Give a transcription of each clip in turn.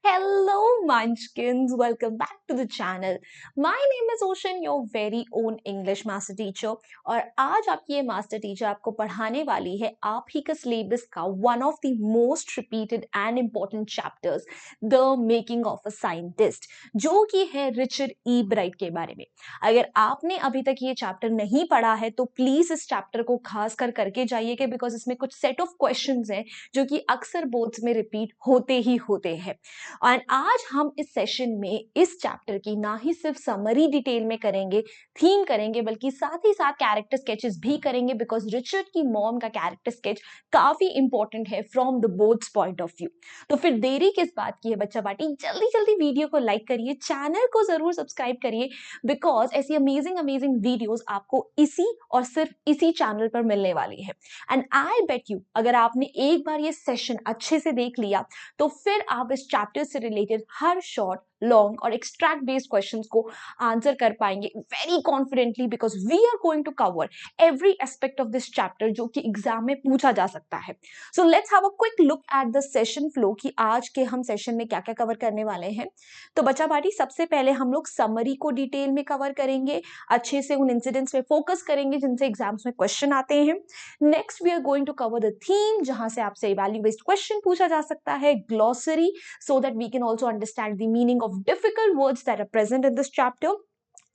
Hello, Munchkins. Welcome back to the channel. My name is Ocean, your very own English master teacher. और आज आपकी ये master teacher आपको पढ़ाने वाली है आप ही का सिलेबस का one of the most repeated and important chapters, the making of a scientist, जो कि है रिचर्ड ई ब्राइट के बारे में। अगर आपने अभी तक ये चैप्टर नहीं पढ़ा है तो प्लीज इस चैप्टर को खास कर करके जाइएगा, बिकॉज इसमें कुछ सेट ऑफ क्वेश्चंस हैं जो कि अक्सर बोर्ड्स में रिपीट होते ही होते हैं। और आज हम इस सेशन में इस चैप्टर की ना ही सिर्फ समरी डिटेल में करेंगे, थीम करेंगे, बल्कि साथ ही साथ कैरेक्टर स्केचेस भी करेंगे, बिकॉज रिचर्ड की मॉम का कैरेक्टर स्केच काफी इंपॉर्टेंट है from the both's point of view. तो फिर देरी किस बात की है बच्चा पार्टी, जल्दी जल्दी वीडियो को लाइक करिए, चैनल को जरूर सब्सक्राइब करिए, बिकॉज ऐसी अमेजिंग अमेजिंग वीडियोस आपको इसी और सिर्फ इसी चैनल पर मिलने वाली है। एंड आई बेट यू, अगर आपने एक बार ये सेशन अच्छे से देख लिया तो फिर आप इस चैप्टर से रिलेटेड हर शॉर्ट, लॉन्ग और एक्सट्रैक्ट बेस्ड क्वेश्चंस को आंसर कर पाएंगे very confidently, because we are going to cover every aspect of this chapter जो कि एग्जाम में पूछा जा सकता है। So let's have a quick look at the session flow कि आज के हम सेशन में क्या क्या कवर करने वाले हैं। तो बच्चा पार्टी, सबसे पहले हम लोग समरी को डिटेल में कवर करेंगे, अच्छे से उन इंसिडेंट्स पे फोकस करेंगे जिनसे एग्जाम्स में क्वेश्चन आते हैं। Next we are going to cover the theme, जहां से आपसे इवैल्यू बेस्ड क्वेश्चन पूछा जा सकता है, glossary, so that we can also understand the meaning of difficult words that are present in this chapter.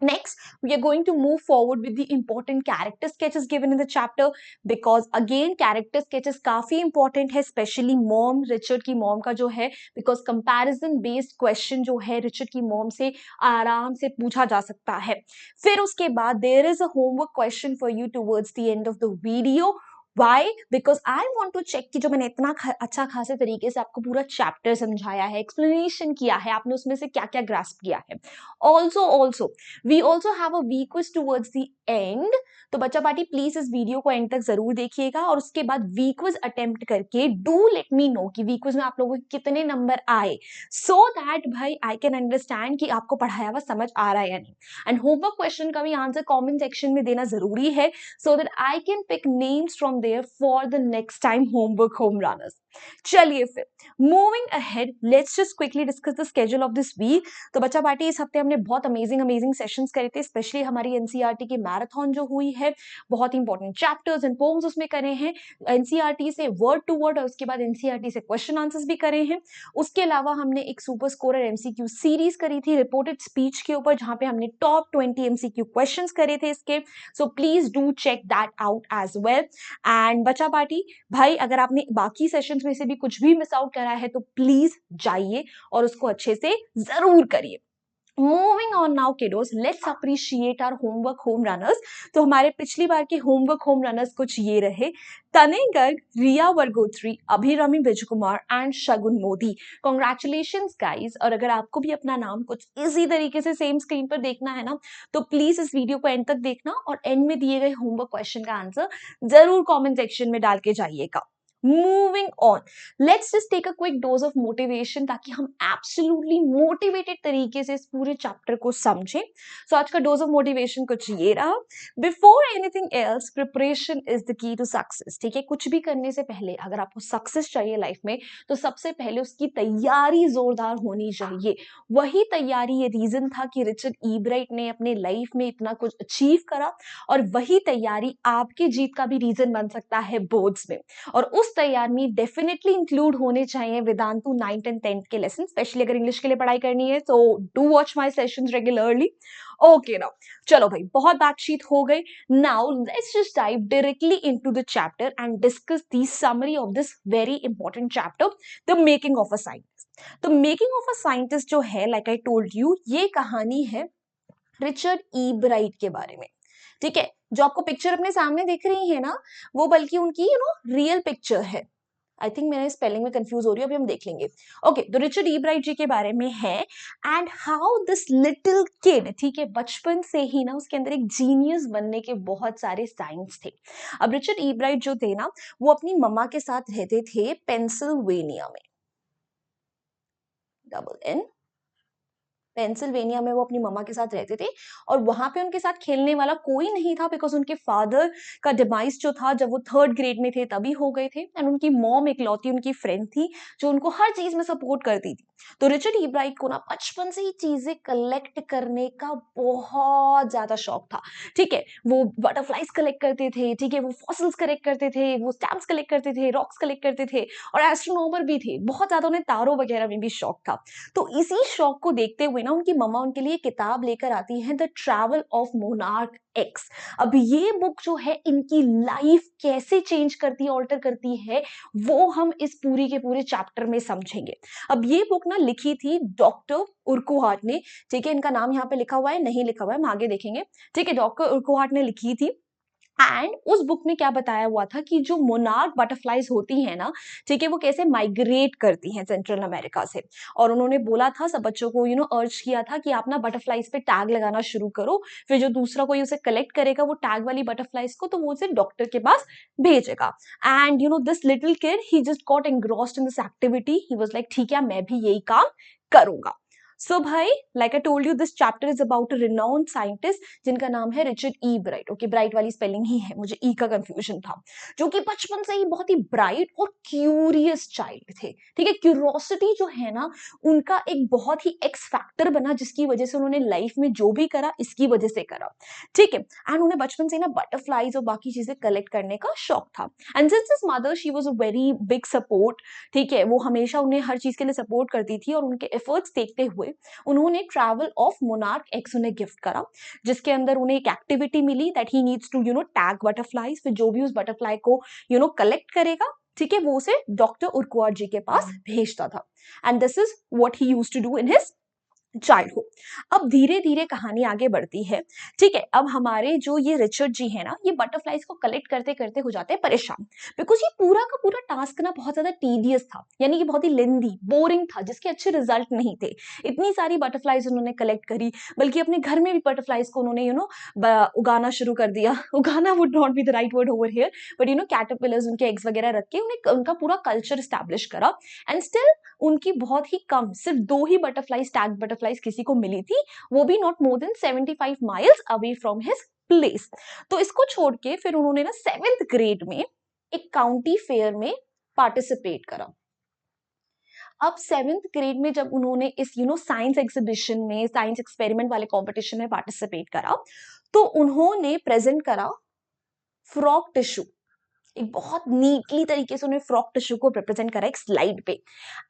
Next, we are going to move forward with the important character sketches given in the chapter, because again character sketches काफी important है, especially mom, Richard की mom का जो है, because comparison based question जो है Richard की mom से आराम से पूछा जा सकता है। फिर उसके बाद there is a homework question for you towards the end of the video. Why? Because I want to check कि जो मैंने इतना अच्छा खासे तरीके से आपको पूरा चैप्टर समझाया है, एक्सप्लेनेशन किया है, आपने उसमें से क्या क्या ग्रास्प किया है। Also we also have a we quiz towards the end. तो बच्चा पार्टी, प्लीज इस वीडियो को एंड तक जरूर देखिएगा, और उसके बाद वी क्विज अटेम्प्ट करके डू लेट मी नो कि वी क्विज में आप लोगों के कितने नंबर आए, सो दैट भाई आई कैन अंडरस्टैंड कि आपको पढ़ाया हुआ समझ आ रहा है या नहीं। एंड होमवर्क क्वेश्चन का भी आंसर कॉमेंट सेक्शन में देना जरूरी है, so that I can pick names from there for the next time homework home runners. चलिए फिर moving ahead, let's just quickly discuss the schedule of this week. तो बच्चा पार्टी, इस हफ्ते हमने बहुत अमेजिंग अमेजिंग सेशंस करे थे, स्पेशली हमारी एनसीईआरटी की मैराथन जो हुई है, बहुत इंपॉर्टेंट चैप्टर्स एंड पोम्स उसमें करे हैं, एनसीईआरटी से वर्ड टू वर्ड, और उसके बाद एनसीईआरटी से क्वेश्चन आंसर्स भी करे हैं। उसके अलावा हमने एक सुपर स्कोरर एमसीक्यू सीरीज करी थी रिपोर्टेड स्पीच के ऊपर, जहां पे हमने टॉप 20 एमसीक्यू क्वेश्चंस करे थे इसके। So please do check that out as well. And बच्चा पार्टी भाई, अगर आपने बाकी सेशंस में से भी कुछ भी मिस आउट करा है तो प्लीज जाइए और उसको अच्छे से जरूर करिए। Moving on now kiddos, let's appreciate our homework home runners. तो हमारे पिछली बार के होमवर्क होम रनर्स कुछ ये रहे: Tanay Garg, Riya Vargotri, Abhirami Vijayakumar and Shagun Modi. Congratulations guys. और अगर आपको भी अपना नाम कुछ इसी तरीके से सेम स्क्रीन पर देखना है ना, तो प्लीज इस वीडियो को एंड तक देखना, और एंड में दिए गए होमवर्क क्वेश्चन का आंसर जरूर कॉमेंट सेक्शन में डाल के जाइएगा। Moving on, let's just take a quick dose of motivation, ताकि हम एब्सोल्युटली मोटिवेटेड तरीके से इस पूरे चैप्टर को समझें। सो आज का डोज ऑफ मोटिवेशन कुछ ये रहा: before anything else, preparation is the key to success. ठीक है, कुछ भी करने से पहले अगर आपको सक्सेस चाहिए लाइफ में, तो सबसे पहले उसकी तैयारी जोरदार होनी चाहिए। वही तैयारी, ये रीजन था कि रिचर्ड ई ब्राइट ने अपने लाइफ में इतना कुछ अचीव करा, और वही तैयारी आपकी जीत का भी रीजन बन सकता है बोर्ड्स में। और उस तैयार में डेफिनेटली इंक्लूड होने चाहिए वेदांतु 9th and 10th के लेसन, स्पेशली अगर इंग्लिश के लिए पढ़ाई करनी है। तो do watch my sessions regularly. Okay now, चलो भाई, बहुत बातचीत हो गई। Now let's just dive directly into the chapter and discuss the summary of this very important chapter, the making of a scientist. तो मेकिंग ऑफ अ साइंटिस्ट जो है, like I told you, ये कहानी है रिचर्ड ई bright के बारे में। ठीक है, जो आपको पिक्चर अपने सामने दिख रही है ना, वो बल्कि उनकी रियल पिक्चर है। आई थिंक मैंने स्पेलिंग में कंफ्यूज हो रही हूँ, अभी हम देख लेंगे। ओके, तो रिचर्ड ई ब्राइट जी के बारे में है, and how this little kid, ठीक है, बचपन से ही ना उसके अंदर एक जीनियस बनने के बहुत सारे साइंस थे। अब रिचर्ड ई ब्राइट जो थे ना, वो अपनी मम्मा के साथ रहते थे पेंसिल्वेनिया में, डबल एन पेंसिल्वेनिया में वो अपनी मम्मा के साथ रहते थे और वहां पे उनके साथ खेलने वाला कोई नहीं था बिकॉज उनके फादर का डिमाइस जो था जब वो 3rd ग्रेड में थे तभी हो गए थे एंड उनकी मॉम इकलौती उनकी फ्रेंड थी जो उनको हर चीज में सपोर्ट करती थी। तो रिचर्ड ई ब्राइट को ना बचपन से ही चीजें कलेक्ट करने का बहुत ज्यादा शौक था। ठीक है, वो बटरफ्लाइज कलेक्ट करते थे, ठीक है, वो फॉसिल्स कलेक्ट करते थे, वो स्टैम्प्स कलेक्ट करते थे, रॉक्स कलेक्ट करते थे और एस्ट्रोनॉमर भी थे, बहुत ज्यादा उन्हें तारों वगैरह में भी शौक था। तो इसी शौक को देखते हुए ना उनकी मम्मा उनके लिए किताब लेकर आती है, the travel of monarch x. अब ये बुक जो है इनकी लाइफ कैसे चेंज करती है, ऑल्टर करती है, वो हम इस पूरी के पूरे चैप्टर में समझेंगे। अब ये बुक ना लिखी थी डॉक्टर उर्कुहार्ट ने। ठीक है, इनका नाम यहाँ पे लिखा हुआ है, नहीं लिखा हुआ है, हम आगे देखेंगे। ठीक है, डॉक्टर उर्कुहार्ट ने लिखी थी एंड उस बुक में क्या बताया हुआ था कि जो मोनार्क बटरफ्लाइज होती हैं ना, ठीक है, वो कैसे माइग्रेट करती हैं सेंट्रल अमेरिका से। और उन्होंने बोला था सब बच्चों को अर्ज किया था कि आप ना बटरफ्लाइज पे टैग लगाना शुरू करो, फिर जो दूसरा कोई उसे कलेक्ट करेगा वो टैग वाली बटरफ्लाइज को, तो वो उसे डॉक्टर के पास भेजेगा। And this little kid he just got engrossed in this activity, he was like ठीक है मैं भी यही काम करूंगा। सो भाई, like I told you, this chapter is about a renowned scientist जिनका नाम है रिचर्ड ई ब्राइट। ओके, ब्राइट वाली स्पेलिंग ही है, मुझे ई का कंफ्यूजन था। जो कि बचपन से ही बहुत ही ब्राइट और क्यूरियस चाइल्ड थे। ठीक है, क्यूरोसिटी जो है ना उनका एक बहुत ही एक्स फैक्टर बना, जिसकी वजह से उन्होंने लाइफ में जो भी करा इसकी वजह से करा। ठीक है, एंड उन्हें बचपन से ना बटरफ्लाइज और बाकी चीजें कलेक्ट करने का शौक था। And since his mother she was a very big support, ठीक है, वो हमेशा उन्हें हर चीज के लिए सपोर्ट करती थी और उनके एफर्ट्स देखते हुए उन्होंने ट्रैवल ऑफ मोनार्क एक्स उन्हें गिफ्ट करा, जिसके अंदर उन्हें एक एक्टिविटी मिली that he needs to tag butterflies. फिर जो भी उस बटरफ्लाई को कलेक्ट करेगा, ठीक है, वो उसे डॉक्टर उर्कुआर जी के पास भेजता था। And this is what he used to do in his childhood. अब धीरे धीरे कहानी आगे बढ़ती है। ठीक है, अब हमारे जो ये रिचर्ड जी है ना, ये बटरफ्लाइज को कलेक्ट करते करते हो जाते हैं परेशान, बिकॉज ये पूरा का पूरा टास्क ना बहुत ज्यादा टीडियस था, यानी कि बहुत ही लेंदी बोरिंग था, जिसके अच्छे रिजल्ट नहीं थे। इतनी सारी बटरफ्लाइज उन्होंने कलेक्ट करी, बल्कि अपने घर में भी बटरफ्लाइज को उन्होंने उगाना शुरू कर दिया। उगाना would not be the right word over here, but caterpillars उनके एग्स वगैरह रख के उन्हें उनका पूरा कल्चर स्टैब्लिश करा। एंड स्टिल उनकी बहुत ही कम, सिर्फ 2 ही बटरफ्लाइज, टैग बटरफ्लाइज किसी को मिली थी, वो भी not more than 75 miles away from his place. तो इसको छोड़ के फिर उन्होंने ना 7th ग्रेड में एक काउंटी फेयर में पार्टिसिपेट करा। अब 7th ग्रेड में जब उन्होंने इस साइंस एग्जीबिशन में, साइंस एक्सपेरिमेंट वाले कॉम्पिटिशन में पार्टिसिपेट करा, तो उन्होंने प्रेजेंट करा फ्रॉग टिश्यू। एक बहुत नीटली तरीके से उन्हें फ्रॉक टिश्यू को रिप्रेजेंट करा एक स्लाइड पे।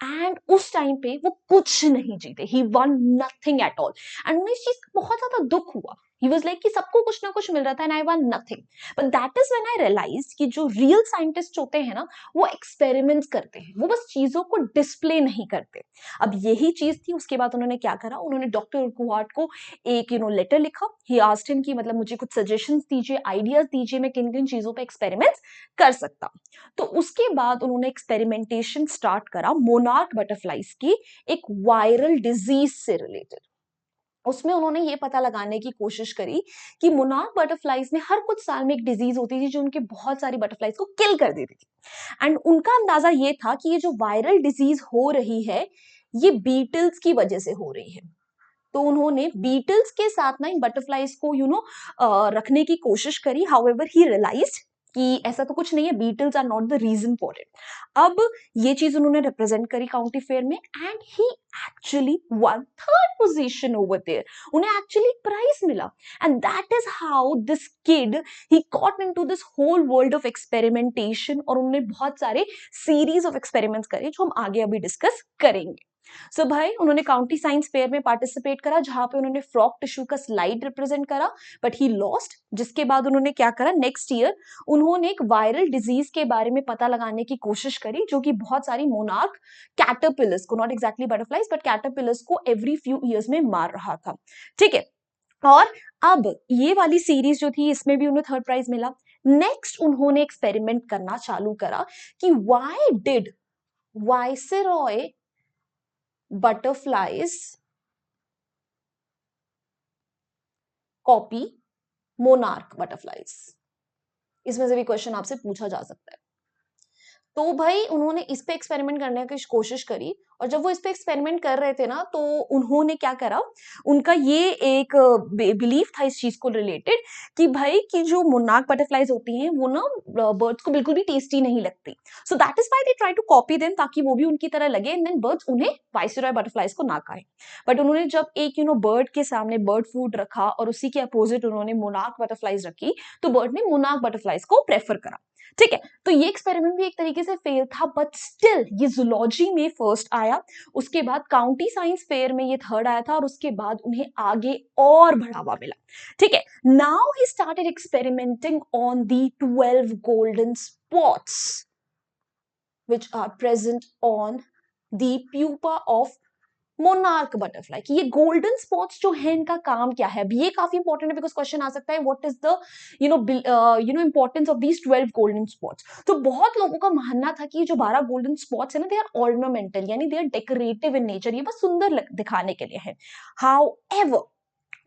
एंड उस टाइम पे वो कुछ नहीं जीते, he won nothing at all. And उन्हें इस चीज का बहुत ज्यादा दुख हुआ। ही वाज लाइक कि सबको कुछ ना कुछ मिल रहा था and I won nothing. But that is when I realize कि जो रियल साइंटिस्ट होते हैं ना, वो एक्सपेरिमेंट्स करते हैं, वो बस चीजों को डिस्प्ले नहीं करते। अब यही चीज थी। उसके बाद उन्होंने क्या करा, उन्होंने डॉक्टर कुहार्ट को एक लेटर लिखा। ही आस्क्ड हिम कि मतलब मुझे कुछ सजेशंस दीजिए, आइडियाज दीजिए, मैं किन किन चीजों पे एक्सपेरिमेंट्स कर सकता। तो उसके बाद उन्होंने एक्सपेरिमेंटेशन स्टार्ट करा मोनार्क बटरफ्लाइज की एक वायरल डिजीज से रिलेटेड। उसमें उन्होंने ये पता लगाने की कोशिश करी कि मोनार्क बटरफ्लाइज में हर कुछ साल में एक डिजीज होती थी जो उनके बहुत सारी बटरफ्लाइज को किल कर देती थी। एंड उनका अंदाजा ये था कि ये जो वायरल डिजीज हो रही है, ये बीटल्स की वजह से हो रही है। तो उन्होंने बीटल्स के साथ ना इन बटरफ्लाइज को रखने की कोशिश करी। हाउएवर ही रियलाइज्ड कि ऐसा तो कुछ नहीं है, beetles are not the reason for it. अब ये चीज उन्होंने रिप्रेजेंट करी काउंटी फेयर में and he actually won 3rd position over there. उन्हें एक्चुअली प्राइज मिला। And that is how this kid he got into this whole world of experimentation. और उन्होंने बहुत सारे सीरीज ऑफ एक्सपेरिमेंट्स करे जो हम आगे अभी डिस्कस करेंगे। सो भाई, उन्होंने काउंटी साइंस फेयर में पार्टिसिपेट करा, जहां पे उन्होंने फ्रॉग टिश्यू का स्लाइड रिप्रेजेंट करा, बट ही लॉस्ट। जिसके बाद उन्होंने क्या करा, नेक्स्ट ईयर उन्होंने एक वायरल डिजीज के बारे में पता लगाने की कोशिश करी, जो कि बहुत सारी मोनार्क कैटरपिलर्स को, not exactly butterflies but caterpillars को एवरी फ्यू ईयर्स में मार रहा था। ठीक है, और अब ये वाली सीरीज जो थी, इसमें भी उन्हें 3rd प्राइज मिला। नेक्स्ट उन्होंने एक्सपेरिमेंट करना चालू करा कि why did viceroy butterflies copy monarch butterflies. इसमें से भी क्वेश्चन आपसे पूछा जा सकता है। तो भाई उन्होंने इस पे एक्सपेरिमेंट करने की कोशिश करी और जब वो इस पे एक्सपेरिमेंट कर रहे थे ना, तो उन्होंने क्या करा, उनका ये एक बिलीफ था इस चीज को रिलेटेड कि भाई कि जो मोनार्क बटरफ्लाईज होती हैं वो ना बर्ड्स को बिल्कुल भी टेस्टी नहीं लगती। So that is why they try to copy them, ताकि वो भी उनकी तरह लगे एंड देन बर्ड्स उन्हें वाइसरॉय बटरफ्लाईज को ना खाए। बट उन्होंने जब एक बर्ड के सामने बर्ड फूड रखा और उसी के अपोजिट उन्होंने मोनार्क बटरफ्लाईज रखी, तो बर्ड ने मोनार्क बटरफ्लाईज को प्रेफर करा। ठीक है, तो ये एक्सपेरिमेंट भी एक तरीके से फेल था, बट स्टिल ये जूलॉजी में फर्स्ट आया। उसके बाद काउंटी साइंस फेयर में ये थर्ड आया था और उसके बाद उन्हें आगे और बढ़ावा मिला। ठीक है, now he started experimenting on the 12 golden spots which are present on the pupa of monarch butterfly. कि ये गोल्डन स्पॉट्स जो है इनका काम क्या है, अब ये काफी इंपॉर्टेंट है बिकॉज क्वेश्चन आ सकता है what is the importance of these 12 golden spots. तो बहुत लोगों का मानना था कि ये जो 12 गोल्डन स्पॉट्स है ना, दे आर ऑर्नामेंटल, यानी they are decorative in nature, ये बस सुंदर दिखाने के लिए है। However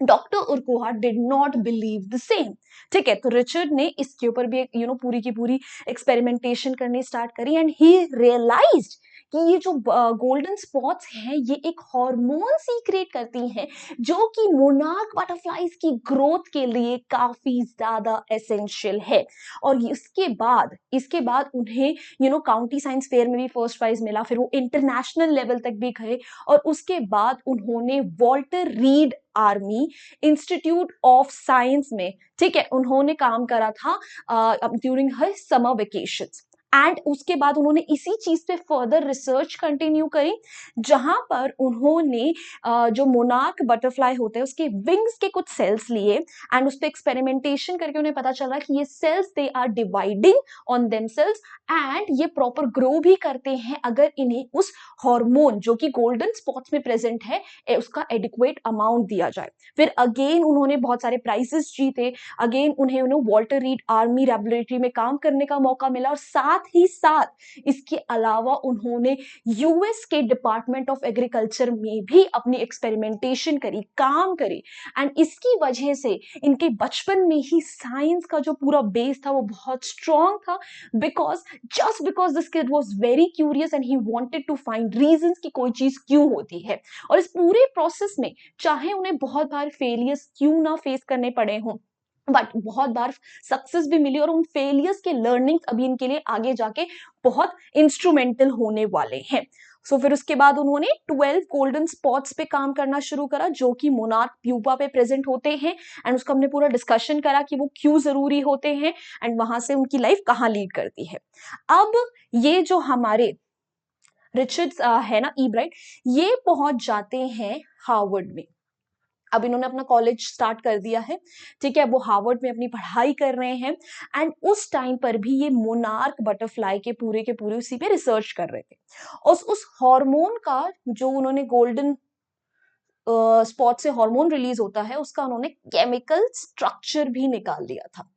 doctor Urquhart did not believe the same. ठीक है, तो रिचर्ड ने इसके ऊपर भी पूरी की पूरी एक्सपेरिमेंटेशन करनी स्टार्ट करी एंड ही रियलाइज्ड कि ये जो गोल्डन स्पॉट्स हैं ये एक हार्मोन सीक्रेट करती हैं जो कि मोनार्क बटरफ्लाईज की ग्रोथ के लिए काफी ज्यादा एसेंशियल है। और इसके बाद उन्हें काउंटी साइंस फेयर में भी फर्स्ट प्राइज मिला, फिर वो इंटरनेशनल लेवल तक भी गए और उसके बाद उन्होंने Walter read army institute of science में, ठीक है, उन्होंने काम करा था during her summer vacations. And उसके बाद उन्होंने इसी चीज पे फर्दर रिसर्च कंटिन्यू करी, जहां पर उन्होंने जो मोनार्क बटरफ्लाई होते हैं उसके विंग्स के कुछ सेल्स लिए एंड उस पर एक्सपेरिमेंटेशन करके उन्हें पता चला कि ये cells they are dividing on themselves and ये प्रॉपर ग्रो भी करते हैं अगर इन्हें उस हार्मोन जो कि गोल्डन स्पॉट्स में प्रेजेंट है उसका एडिक्वेट अमाउंट दिया जाए। फिर अगेन उन्होंने बहुत सारे प्राइजेस जीते, अगेन उन्हें वॉल्टर रीड आर्मी लैबोरेटरी में काम करने का मौका मिला और साथ ही साथ इसके अलावा उन्होंने यूएस के डिपार्टमेंट ऑफ एग्रीकल्चर में भी अपनी एक्सपेरिमेंटेशन करी, काम करी एंड इसकी वजह से इनके बचपन में ही साइंस का जो पूरा बेस था वो बहुत स्ट्रॉन्ग था, because this kid was very curious and he wanted to find reasons कि कोई चीज क्यों होती है। और इस पूरे प्रोसेस में चाहे उन्हें बहुत बार फेलियर्स क्यों ना फेस करने पड़े हों, बट बहुत बार सक्सेस भी मिली और उन फेलियर्स के लर्निंग्स अभी इनके लिए आगे जाके बहुत इंस्ट्रूमेंटल होने वाले हैं। सो फिर उसके बाद उन्होंने 12 गोल्डन स्पॉट्स पे काम करना शुरू करा जो कि मोनार्क प्यूपा पे प्रेजेंट होते हैं एंड उसका हमने पूरा डिस्कशन करा कि वो क्यों जरूरी होते हैं एंड वहां से उनकी लाइफ कहाँ लीड करती है। अब ये जो हमारे रिचर्ड्स है ना, ईब्राइट, ये पहुंच जाते हैं हार्वर्ड में। अब इन्होंने अपना कॉलेज स्टार्ट कर दिया है, ठीक है, वो हार्वर्ड में अपनी पढ़ाई कर रहे हैं एंड उस टाइम पर भी ये मोनार्क बटरफ्लाई के पूरे उसी पे रिसर्च कर रहे थे। उस हार्मोन का जो उन्होंने गोल्डन स्पॉट से हार्मोन रिलीज होता है उसका उन्होंने केमिकल स्ट्रक्चर भी निकाल लिया था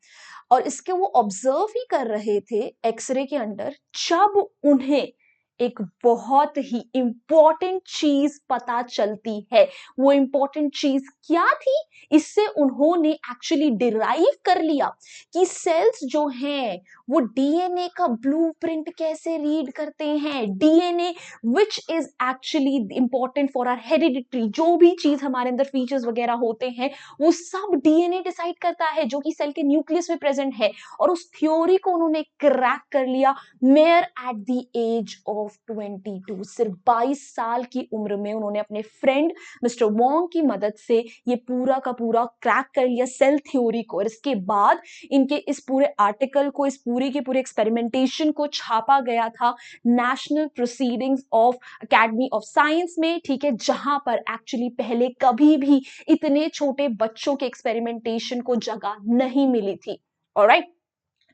और इसके वो ऑब्जर्व ही कर रहे थे एक्सरे के अंडर, जब उन्हें एक बहुत ही इंपॉर्टेंट चीज पता चलती है। वो इंपॉर्टेंट चीज क्या थी, इससे उन्होंने एक्चुअली डिराइव कर लिया कि सेल्स जो हैं वो डीएनए का ब्लूप्रिंट कैसे रीड करते हैं। DNA which is actually important for our hereditary, जो भी चीज हमारे अंदर फीचर्स वगैरह होते हैं वो सब डीएनए डिसाइड करता है जो कि सेल के न्यूक्लियस में प्रेजेंट है। और उस थ्योरी को उन्होंने क्रैक कर लिया mayor at the age of 22। सिर्फ 22 साल की उम्र में उन्होंने अपने फ्रेंड मिस्टर वोंग की मदद से ये पूरा का पूरा क्रैक कर लिया सेल थ्योरी को। और इसके बाद इनके इस पूरे आर्टिकल को, इस पूरे के पूरे एक्सपेरिमेंटेशन को छापा गया था national proceedings of academy of science में, ठीक है, जहां पर एक्चुअली पहले कभी भी इतने छोटे बच्चों के एक्सपेरिमेंटेशन को जगह नहीं मिली थी। ऑलराइट,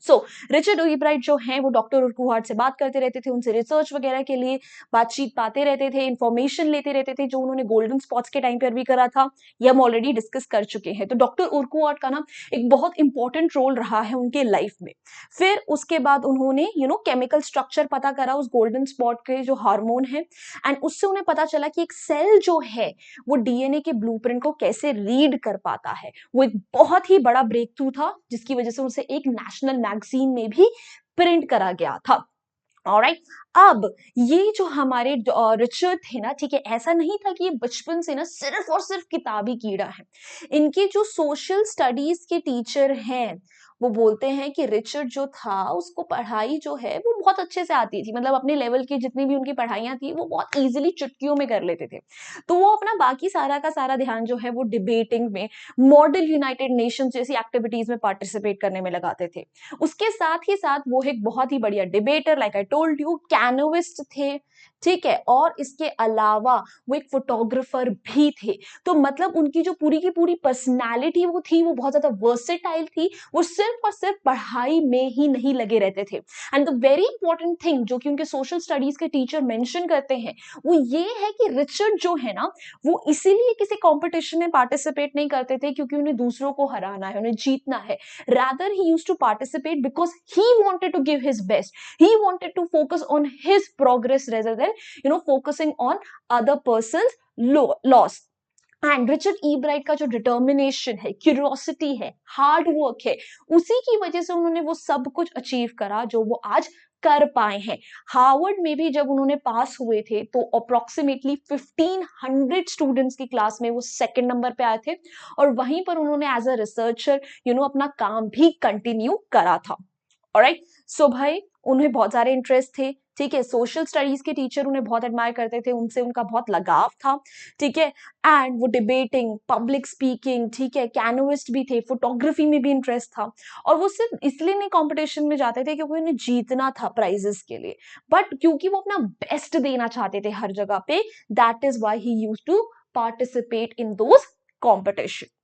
सो रिचर्ड ईब्राइट जो हैं वो डॉक्टर उर्कुहार्ट से बात करते रहते थे, उनसे रिसर्च वगैरह के लिए बातचीत पाते रहते थे, इंफॉर्मेशन लेते रहते थे, जो उन्होंने गोल्डन स्पॉट्स के टाइम पर भी करा था, ये हम ऑलरेडी डिस्कस कर चुके हैं। तो डॉक्टर उर्कुहार्ट का ना एक बहुत इंपॉर्टेंट रोल रहा है उनके लाइफ में। फिर उसके बाद उन्होंने केमिकल स्ट्रक्चर पता करा उस गोल्डन स्पॉट के जो हार्मोन है एंड उससे उन्हें पता चला कि एक सेल जो है वो डीएनए के ब्लूप्रिंट को कैसे रीड कर पाता है। वो एक बहुत ही बड़ा ब्रेक थ्रू था जिसकी वजह से उसे एक नेशनल मैगजीन में भी प्रिंट करा गया था। ऑलराइट, अब ये जो हमारे रिचर्ड थे ना, ठीक है, ऐसा नहीं था कि ये बचपन से ना सिर्फ और सिर्फ किताबी कीड़ा है। इनके जो सोशल स्टडीज के टीचर हैं, वो बोलते हैं कि रिचर्ड जो था उसको पढ़ाई जो है वो बहुत अच्छे से आती थी, मतलब अपने लेवल की जितनी भी उनकी पढ़ाइयाँ थी वो बहुत इजीली चुटकियों में कर लेते थे। तो वो अपना बाकी सारा का सारा ध्यान जो है वो डिबेटिंग में, मॉडल यूनाइटेड नेशंस जैसी एक्टिविटीज में पार्टिसिपेट करने में लगाते थे। उसके साथ ही साथ वो एक बहुत ही बढ़िया debater, like I told you, कैनोविस्ट थे, ठीक है, और इसके अलावा वो एक फोटोग्राफर भी थे। तो मतलब उनकी जो पूरी की पूरी पर्सनालिटी वो थी, वो बहुत ज्यादा वर्सेटाइल थी। वो सिर्फ और सिर्फ पढ़ाई में ही नहीं लगे रहते थे। And the very important thing जो कि उनके सोशल स्टडीज के टीचर मेंशन करते हैं, वो ये है कि रिचर्ड जो है ना, वो इसीलिए किसी कंपटीशन में पार्टिसिपेट नहीं करते थे क्योंकि उन्हें दूसरों को हराना है, उन्हें जीतना है। Rather he used to participate because he wanted to give his best, he wanted to focus on his progress rather than focusing on other person's loss. And Richard E bright का जो डिटर्मिनेशन है, curiosity है, hard work है, उसी की वजह से उन्होंने वो सब कुछ अचीव करा जो वो आज कर पाए हैं। हार्वर्ड में भी जब उन्होंने पास हुए थे तो अप्रोक्सीमेटली 1500 स्टूडेंट्स की क्लास में वो सेकंड नंबर पे आए थे, और वहीं पर उन्होंने एज अ रिसर्चर अपना काम भी कंटिन्यू करा था। ऑलराइट, सो भाई उन्हें बहुत सारे इंटरेस्ट थे, ठीक है, सोशल स्टडीज के टीचर उन्हें बहुत एडमायर करते थे, उनसे उनका बहुत लगाव था, ठीक है, एंड वो डिबेटिंग, पब्लिक स्पीकिंग, ठीक है, कैनोइस्ट भी थे, फोटोग्राफी में भी इंटरेस्ट था। और वो सिर्फ इसलिए नहीं कंपटीशन में जाते थे क्योंकि उन्हें जीतना था प्राइजेस के लिए, बट क्योंकि वो अपना बेस्ट देना चाहते थे हर जगह पे। That is why he used to participate in those competition.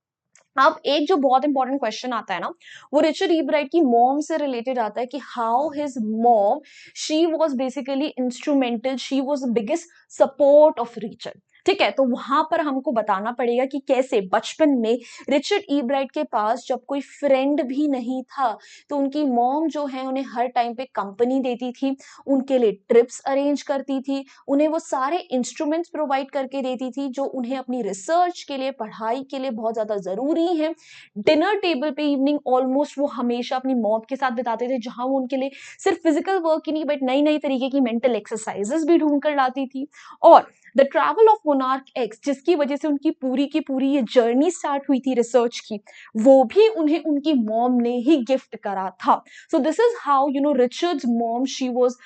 अब एक जो बहुत इंपॉर्टेंट क्वेश्चन आता है ना, वो रिचर्ड ई ब्राइट की मॉम से रिलेटेड आता है कि how his mom, she was basically instrumental, she was the biggest support of Richard. ठीक है, तो वहां पर हमको बताना पड़ेगा कि कैसे बचपन में रिचर्ड ई ब्राइट के पास जब कोई फ्रेंड भी नहीं था, तो उनकी मॉम जो है उन्हें हर टाइम पे कंपनी देती थी, उनके लिए ट्रिप्स अरेंज करती थी, उन्हें वो सारे इंस्ट्रूमेंट्स प्रोवाइड करके देती थी जो उन्हें अपनी रिसर्च के लिए, पढ़ाई के लिए बहुत ज्यादा जरूरी है। डिनर टेबल पे इवनिंग ऑलमोस्ट वो हमेशा अपनी मॉम के साथ बिताते थे, जहां वो उनके लिए सिर्फ फिजिकल वर्क ही नहीं बट नई नई तरीके की मेंटल एक्सरसाइजेस भी ढूंढ कर लाती थी। और the travel of monarch x, जिसकी वजह से उनकी पूरी की पूरी ये जर्नी स्टार्ट हुई थी रिसर्च की, वो भी उन्हें उनकी मॉम ने ही गिफ्ट करा था। So this is how Richard's mom, she was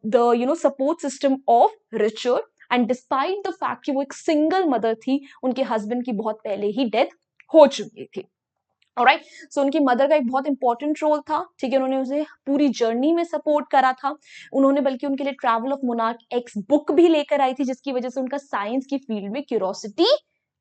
the support system of Richard, and despite the fact कि वो एक सिंगल मदर थी, उनके हस्बैंड की बहुत पहले ही डेथ हो चुकी थी। ऑलराइट, सो उनकी मदर का एक बहुत इंपॉर्टेंट रोल था, ठीक है, उन्होंने उसे पूरी जर्नी में सपोर्ट करा था। उन्होंने बल्कि उनके लिए travel of monarch x book भी लेकर आई थी, जिसकी वजह से उनका साइंस की फील्ड में क्यूरोसिटी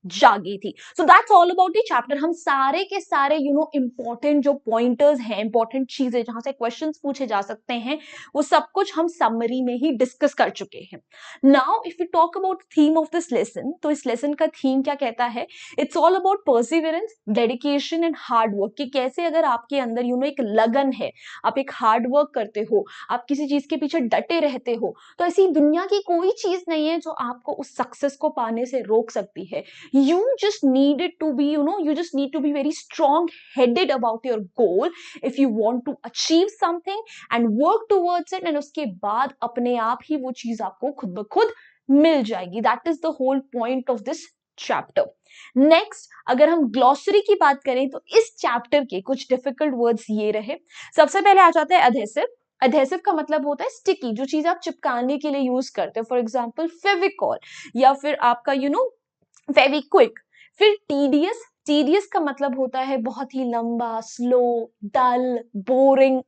जागी थी। So that's all about the chapter. हम सारे के सारे इंपॉर्टेंट जो पॉइंटर्स हैं, इंपॉर्टेंट चीजें जहां से क्वेश्चंस पूछे जा सकते हैं, वो सब कुछ हम समरी में ही डिस्कस कर चुके हैं। Now if you talk about theme of this lesson, तो इस लेसन का थीम क्या कहता है? It's all about perseverance, dedication and hard work, कि कैसे अगर आपके अंदर एक लगन है, आप एक हार्ड वर्क करते हो, आप किसी चीज के पीछे डटे रहते हो, तो ऐसी दुनिया की कोई चीज नहीं है जो आपको उस सक्सेस को पाने से रोक सकती है। You just needed to be, you just need to be very strong headed about your goal if you want to achieve something and work towards it, and उसके बाद अपने आप ही वो चीज आपको खुद ब खुद मिल जाएगी। That is the whole point of this chapter. Next, अगर हम ग्लॉसरी की बात करें तो इस चैप्टर के कुछ डिफिकल्ट वर्ड्स ये रहे। सबसे पहले आ जाता है अधेसिव। अधेसिव का मतलब होता है स्टिकी, जो चीज आप चिपकाने के लिए यूज करते हो, फॉर एग्जाम्पल फेविकॉल, या फिर आपका फेविक्विक। फिर टीडियस, टीडियस का मतलब होता है बहुत ही लंबा, स्लो, डल, बोरिंग।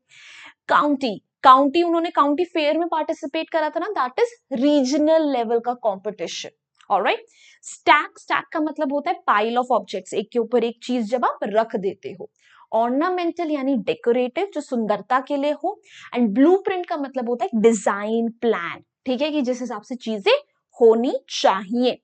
काउंटी, काउंटी उन्होंने काउंटी फेयर में पार्टिसिपेट करा था ना, दैट इज रीजनल लेवल का कॉम्पिटिशन। ऑलराइट, स्टैक, स्टैक का मतलब होता है पाइल ऑफ ऑब्जेक्ट्स, एक के ऊपर एक चीज जब आप रख देते हो। ऑर्नामेंटल यानी डेकोरेटिव, जो सुंदरता के लिए हो। एंड ब्लूप्रिंट का मतलब होता है डिजाइन प्लान, ठीक है, कि जिस हिसाब से चीजें होनी चाहिए।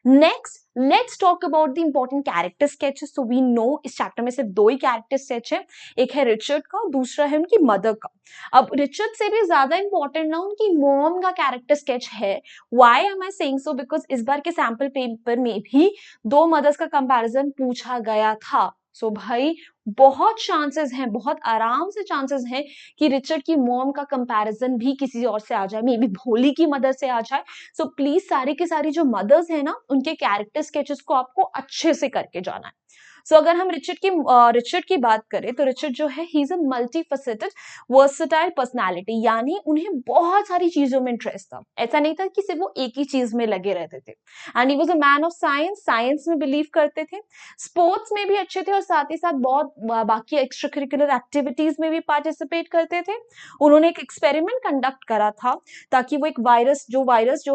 Next, let's talk about the important character sketches. So we know इस चैप्टर में सिर्फ दो ही कैरेक्टर स्केच है, एक है रिचर्ड का और दूसरा है उनकी मदर का। अब रिचर्ड से भी ज्यादा इंपॉर्टेंट ना उनकी मॉम का कैरेक्टर स्केच है। Why am I saying so? Because इस बार के सैंपल पेपर में भी दो मदर्स का कंपैरिजन पूछा गया था। सो भाई बहुत चांसेस हैं, बहुत आराम से चांसेस हैं कि रिचर्ड की मॉम का कंपैरिजन भी किसी और से आ जाए, मे बी भोली की मदर से आ जाए। सो प्लीज सारी की सारी जो मदर्स है ना, उनके कैरेक्टर स्केचेस को आपको अच्छे से करके जाना है। सो अगर हम रिचर्ड की बात करें तो रिचर्ड जो है he is a multi faceted versatile personality, यानी उन्हें बहुत सारी चीजों में इंटरेस्ट था। ऐसा नहीं था कि सिर्फ वो एक ही चीज में लगे रहते थे। And he was a man of science, science में बिलीव करते थे, स्पोर्ट्स में भी अच्छे थे और साथ ही साथ बहुत बाकी एक्स्ट्रा करिकुलर एक्टिविटीज में भी पार्टिसिपेट करते थे। उन्होंने एक एक्सपेरिमेंट कंडक्ट करा था ताकि वो एक वायरस जो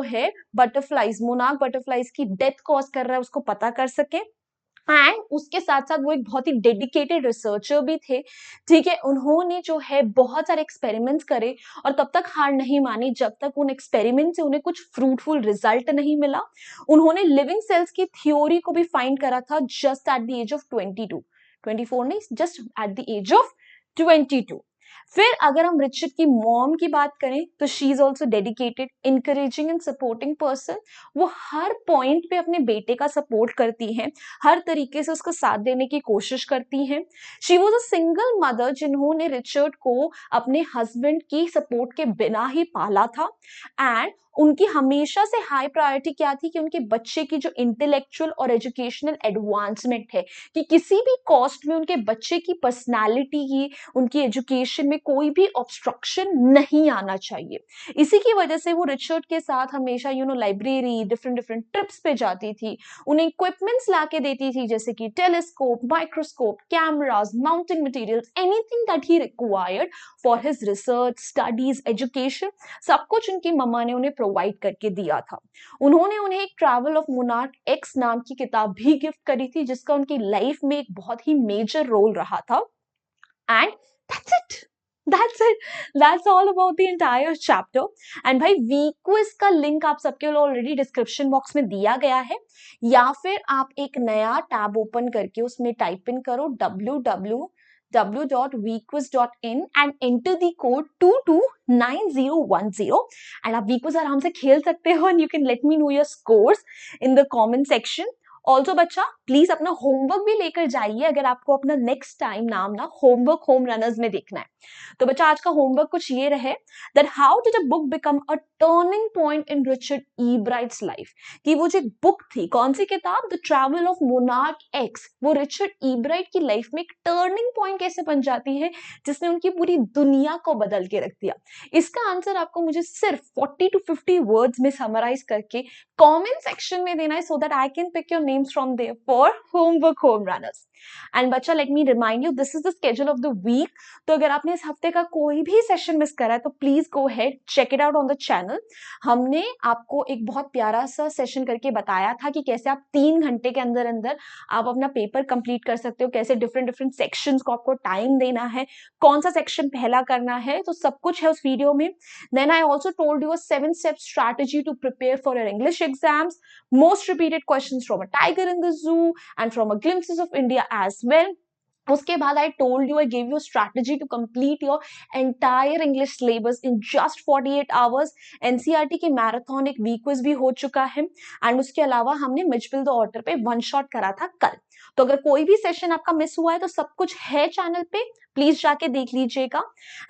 है बटरफ्लाइज, मोनार्क बटरफ्लाइज की डेथ कॉज कर रहा है उसको पता कर सके। एंड उसके साथ साथ वो एक बहुत ही डेडिकेटेड रिसर्चर भी थे। ठीक है, उन्होंने जो है बहुत सारे एक्सपेरिमेंट्स करे और तब तक हार नहीं मानी जब तक उन एक्सपेरिमेंट से उन्हें कुछ फ्रूटफुल रिजल्ट नहीं मिला। उन्होंने लिविंग सेल्स की थ्योरी को भी फाइंड करा था just at the age of 22, 24 नहीं, just at the age of 22। फिर अगर हम रिचर्ड की मॉम की बात करें तो she is also dedicated, encouraging and supporting person. वो हर पॉइंट पे अपने बेटे का सपोर्ट करती हैं, हर तरीके से उसका साथ देने की कोशिश करती हैं। She was a single mother जिन्होंने रिचर्ड को अपने हस्बैंड की सपोर्ट के बिना ही पाला था। एंड उनकी हमेशा से हाई प्रायोरिटी क्या थी कि उनके बच्चे की जो इंटेलेक्चुअल और एजुकेशनल एडवांसमेंट है, कि किसी भी कॉस्ट में उनके बच्चे की पर्सनालिटी की, उनकी एजुकेशन में कोई भी ऑब्स्ट्रक्शन नहीं आना चाहिए। इसी की वजह से वो रिचर्ड के साथ हमेशा लाइब्रेरी, डिफरेंट डिफरेंट ट्रिप्स पे जाती थी, उन्हें इक्विपमेंट्स ला के देती थी जैसे कि telescope, microscope, cameras, mounting materials, anything that he required for his research, studies, education, सब कुछ उनकी मम्मा ने उन्हें प्रोवाइड करके दिया था। उन्होंने उन्हें एक ट्रैवल ऑफ मोनार्क एक्स नाम की किताब भी गिफ्ट करी थी जिसका उनकी लाइफ में एक बहुत ही मेजर रोल रहा था। And that's it, that's it, that's all about the entire chapter. And भाई वीक क्विज का लिंक आप सबके लिए ऑलरेडी डिस्क्रिप्शन बॉक्स में दिया गया है, या फिर आप एक नया टैब ओपन करके उसमें टाइप इन करो www.weekquiz.in and enter the code 229010 and आप वीक्विज आराम से खेल सकते हो and you can let me know your scores in the comment section. Also बच्चा प्लीज अपना होमवर्क भी लेकर जाइए अगर आपको अपना नेक्स्ट टाइम नाम ना होमवर्क होम रनर्स में देखना है। तो बच्चा आज का होमवर्क कुछ ये रहे that how did a book become a turning point in Richard Ebright's life, कि वो जो एक बुक थी, कौन सी किताब, the travel of monarch X, वो रिचर्ड ईब्राइट की लाइफ में एक टर्निंग पॉइंट कैसे बन जाती है जिसने उनकी पूरी दुनिया को बदल के रख दिया। इसका आंसर आपको मुझे सिर्फ 40 to 50 वर्ड्स में समराइज करके कमेंट सेक्शन में देना है so that I can pick your names from there for homework home runners. And बच्चा let me remind you this is the schedule of the week. तो अगर आपने इस हफ्ते का कोई भी सेशन मिस करा है तो please go head check it out on the channel. हमने आपको एक बहुत प्यारा सा सेशन करके बताया था कि कैसे आप 3 घंटे के अंदर अंदर आप अपना पेपर कंप्लीट कर सकते हो, कैसे डिफरेंट डिफरेंट सेक्शंस को आपको टाइम देना है, कौन सा सेक्शन पहला करना है, तो सब कुछ है उस वीडियो में। Then I also told you a 7-step strategy to prepare for your English exams, most repeated questions from a tiger in the zoo and from a glimpses of India as well. उसके बाद I told you, I give you strategy to complete your entire English syllabus in just 48 hours. NCERT की marathon एक week quiz भी हो चुका है and उसके अलावा हमने मिचफिल द ऑटर पे वन शॉट करा था कल। तो अगर कोई भी सेशन आपका मिस हुआ है तो सब कुछ है चैनल पे, प्लीज जाके देख लीजिएगा।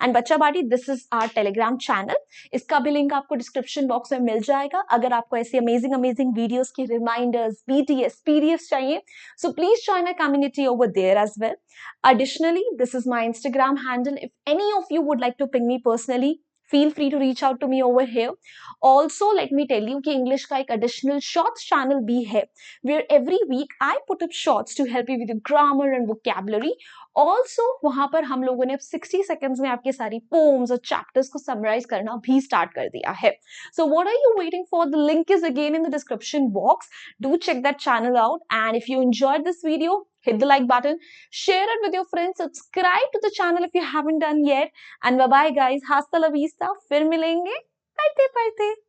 एंड बच्चा बाटी this is our Telegram channel, इसका भी लिंक आपको डिस्क्रिप्शन बॉक्स में मिल जाएगा। अगर आपको ऐसी अमेजिंग अमेजिंग वीडियोस की रिमाइंडर्स, बीटीएस, पीडीएफ चाहिए, so please join our community over there as well. Additionally, this is my Instagram handle. If any of you would like to ping me personally, feel free to reach out to me over here. Also, let me tell you कि English का एक additional shorts channel भी है, where every week I put up shorts to help you with your grammar and vocabulary. Also, वहाँ पर हम लोगों ने अब 60 seconds में आपके सारी poems और chapters को summarize करना भी start कर दिया है. So what are you waiting for? The link is again in the description box. Do check that channel out. And if you enjoyed this video, hit the like button, share it with your friends, subscribe to the channel if you haven't done yet. And bye bye guys, hasta la vista, फिर मिलेंगे पढ़ते पढ़ते।